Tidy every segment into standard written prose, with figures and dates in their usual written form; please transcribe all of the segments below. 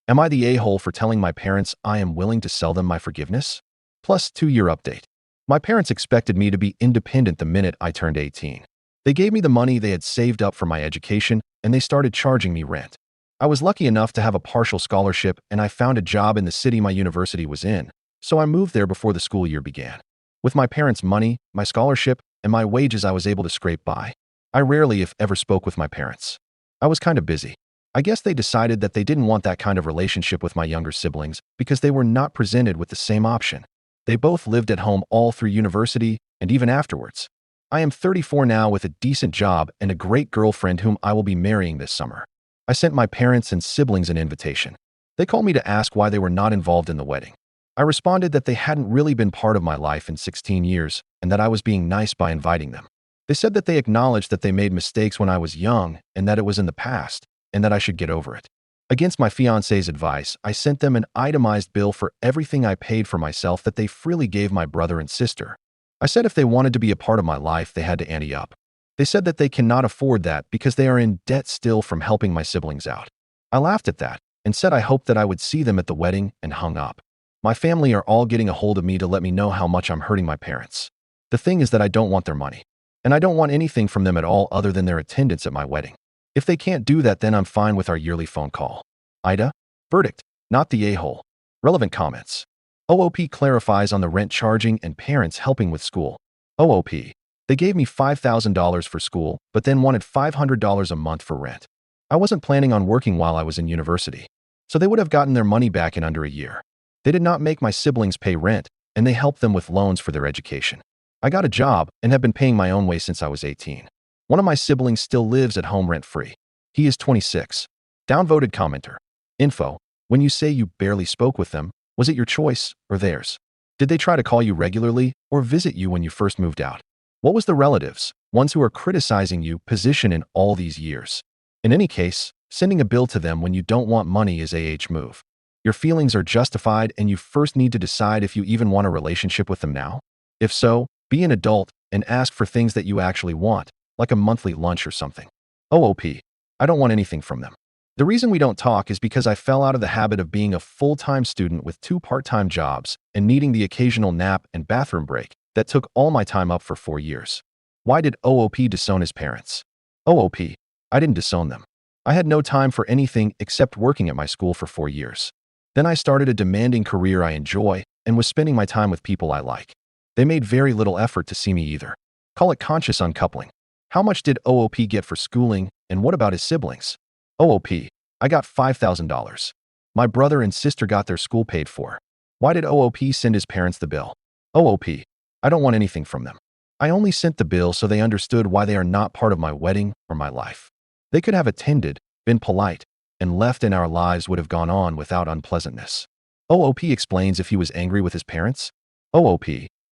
Am I the a-hole for telling my parents I am willing to sell them my forgiveness? Plus 2-year update. My parents expected me to be independent the minute I turned 18. They gave me the money they had saved up for my education, and they started charging me rent. I was lucky enough to have a partial scholarship, and I found a job in the city my university was in, so I moved there before the school year began. With my parents' money, my scholarship, and my wages, I was able to scrape by. I rarely, if ever, spoke with my parents. I was kind of busy. I guess they decided that they didn't want that kind of relationship with my younger siblings because they were not presented with the same option. They both lived at home all through university and even afterwards. I am 34 now with a decent job and a great girlfriend whom I will be marrying this summer. I sent my parents and siblings an invitation. They called me to ask why they were not involved in the wedding. I responded that they hadn't really been part of my life in 16 years and that I was being nice by inviting them. They said that they acknowledged that they made mistakes when I was young and that it was in the past, and that I should get over it. Against my fiance's advice, I sent them an itemized bill for everything I paid for myself that they freely gave my brother and sister. I said if they wanted to be a part of my life, they had to ante up. They said that they cannot afford that because they are in debt still from helping my siblings out. I laughed at that and said I hoped that I would see them at the wedding and hung up. My family are all getting a hold of me to let me know how much I'm hurting my parents. The thing is that I don't want their money, and I don't want anything from them at all other than their attendance at my wedding. If they can't do that, then I'm fine with our yearly phone call. AITA? Verdict. Not the a-hole. Relevant comments. OOP clarifies on the rent charging and parents helping with school. OOP. They gave me $5,000 for school, but then wanted $500 a month for rent. I wasn't planning on working while I was in university, so they would have gotten their money back in under a year. They did not make my siblings pay rent, and they helped them with loans for their education. I got a job and have been paying my own way since I was 18. One of my siblings still lives at home rent-free. He is 26. Downvoted commenter. Info. When you say you barely spoke with them, was it your choice or theirs? Did they try to call you regularly or visit you when you first moved out? What was the relatives, ones who are criticizing you, position in all these years? In any case, sending a bill to them when you don't want money is move. Your feelings are justified and you first need to decide if you even want a relationship with them now. If so, be an adult and ask for things that you actually want, like a monthly lunch or something. OOP. I don't want anything from them. The reason we don't talk is because I fell out of the habit of being a full-time student with 2 part-time jobs and needing the occasional nap and bathroom break that took all my time up for 4 years. Why did OOP disown his parents? OOP. I didn't disown them. I had no time for anything except working at my school for 4 years. Then I started a demanding career I enjoy and was spending my time with people I like. They made very little effort to see me either. Call it conscious uncoupling. How much did OOP get for schooling, and what about his siblings? OOP. I got $5,000. My brother and sister got their school paid for. Why did OOP send his parents the bill? OOP. I don't want anything from them. I only sent the bill so they understood why they are not part of my wedding or my life. They could have attended, been polite, and left, and our lives would have gone on without unpleasantness. OOP explains if he was angry with his parents. OOP.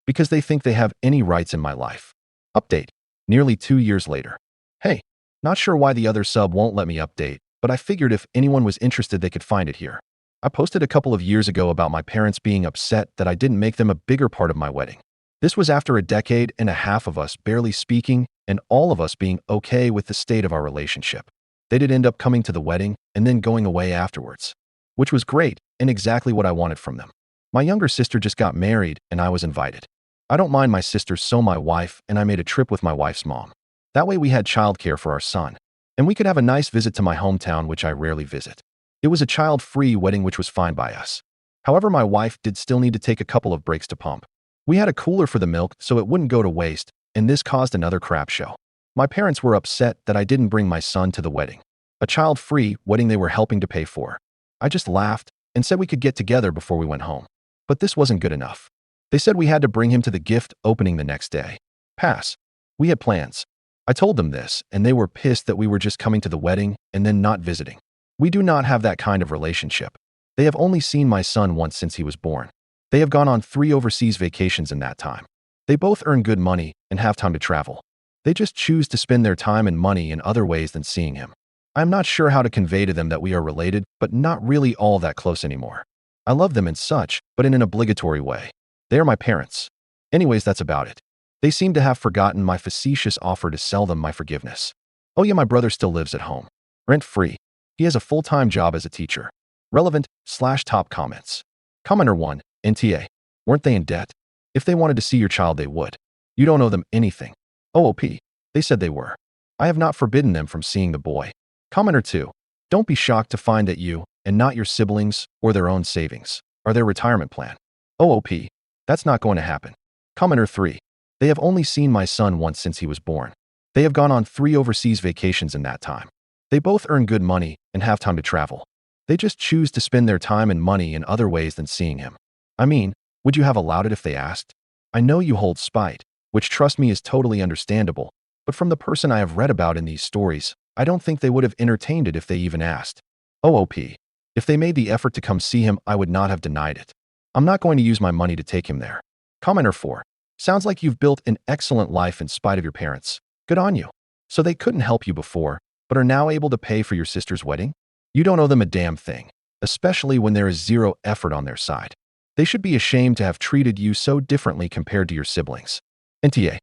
Because they think they have any rights in my life. Update. Nearly 2 years later. Hey, not sure why the other sub won't let me update, but I figured if anyone was interested they could find it here. I posted a couple of years ago about my parents being upset that I didn't make them a bigger part of my wedding. This was after a decade and a half of us barely speaking and all of us being okay with the state of our relationship. They did end up coming to the wedding and then going away afterwards, which was great and exactly what I wanted from them. My younger sister just got married and I was invited. I don't mind my sister, so my wife and I made a trip with my wife's mom. That way we had childcare for our son, and we could have a nice visit to my hometown, which I rarely visit. It was a child-free wedding, which was fine by us. However, my wife did still need to take a couple of breaks to pump. We had a cooler for the milk so it wouldn't go to waste, and this caused another crap show. My parents were upset that I didn't bring my son to the wedding, a child-free wedding they were helping to pay for. I just laughed and said we could get together before we went home. But this wasn't good enough. They said we had to bring him to the gift opening the next day. Pass. We had plans. I told them this, and they were pissed that we were just coming to the wedding and then not visiting. We do not have that kind of relationship. They have only seen my son once since he was born. They have gone on 3 overseas vacations in that time. They both earn good money and have time to travel. They just choose to spend their time and money in other ways than seeing him. I'm not sure how to convey to them that we are related, but not really all that close anymore. I love them and such, but in an obligatory way. They are my parents. Anyways, that's about it. They seem to have forgotten my facetious offer to sell them my forgiveness. Oh yeah, my brother still lives at home, rent-free. He has a full-time job as a teacher. Relevant/top comments. Commenter 1. NTA. Weren't they in debt? If they wanted to see your child, they would. You don't owe them anything. OOP. They said they were. I have not forbidden them from seeing the boy. Commenter 2. Don't be shocked to find that you, and not your siblings or their own savings, are their retirement plan. OOP. That's not going to happen. Commenter 3. They have only seen my son once since he was born. They have gone on 3 overseas vacations in that time. They both earn good money and have time to travel. They just choose to spend their time and money in other ways than seeing him. I mean, would you have allowed it if they asked? I know you hold spite, which trust me is totally understandable, but from the person I have read about in these stories, I don't think they would have entertained it if they even asked. OOP. If they made the effort to come see him, I would not have denied it. I'm not going to use my money to take him there. Commenter 4. Sounds like you've built an excellent life in spite of your parents. Good on you. So they couldn't help you before, but are now able to pay for your sister's wedding? You don't owe them a damn thing, especially when there is zero effort on their side. They should be ashamed to have treated you so differently compared to your siblings. NTA.